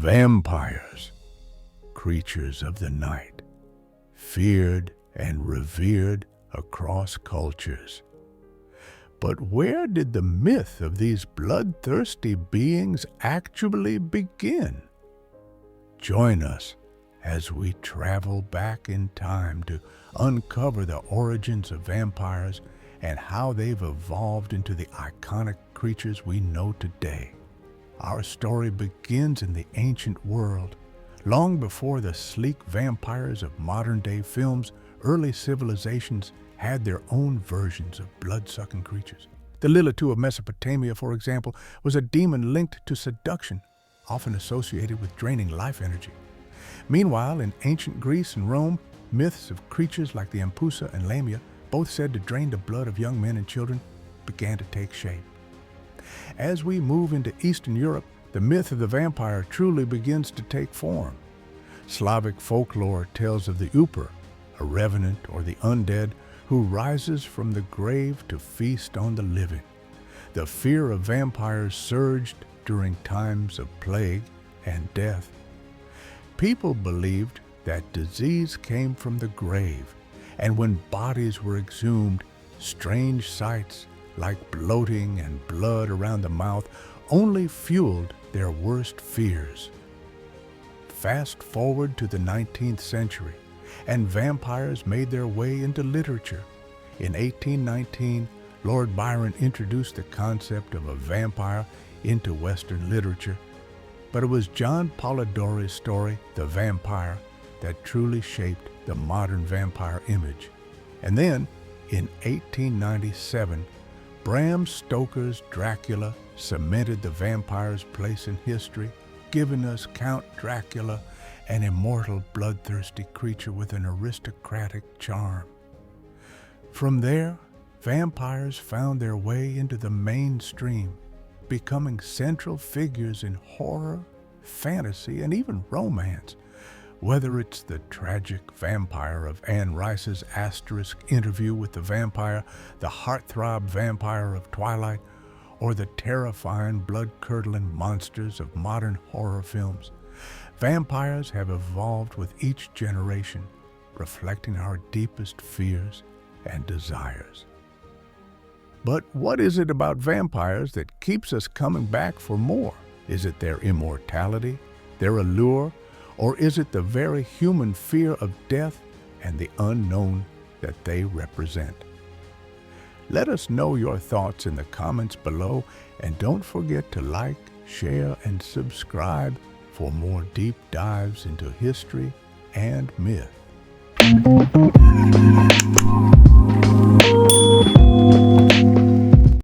Vampires, creatures of the night, feared and revered across cultures. But where did the myth of these bloodthirsty beings actually begin? Join us as we travel back in time to uncover the origins of vampires and how they've evolved into the iconic creatures we know today. Our story begins in the ancient world. Long before the sleek vampires of modern-day films, early civilizations had their own versions of blood-sucking creatures. The Lilitu of Mesopotamia, for example, was a demon linked to seduction, often associated with draining life energy. Meanwhile, in ancient Greece and Rome, myths of creatures like the Empusa and Lamia, both said to drain the blood of young men and children, began to take shape. As we move into Eastern Europe, the myth of the vampire truly begins to take form. Slavic folklore tells of the Uper, a revenant or the undead who rises from the grave to feast on the living. The fear of vampires surged during times of plague and death. People believed that disease came from the grave, and when bodies were exhumed, strange sights like bloating and blood around the mouth only fueled their worst fears. Fast forward to the 19th century, and vampires made their way into literature. In 1819, Lord Byron introduced the concept of a vampire into Western literature, but it was John Polidori's story, The Vampire, that truly shaped the modern vampire image. And then, in 1897, Bram Stoker's Dracula cemented the vampire's place in history, giving us Count Dracula, an immortal, bloodthirsty creature with an aristocratic charm. From there, vampires found their way into the mainstream, becoming central figures in horror, fantasy, and even romance. Whether it's the tragic vampire of Anne Rice's Asterisk Interview with the Vampire, the heartthrob vampire of Twilight, or the terrifying, blood-curdling monsters of modern horror films, vampires have evolved with each generation, reflecting our deepest fears and desires. But what is it about vampires that keeps us coming back for more? Is it their immortality, their allure, or is it the very human fear of death and the unknown that they represent? Let us know your thoughts in the comments below, and don't forget to like, share, and subscribe for more deep dives into history and myth.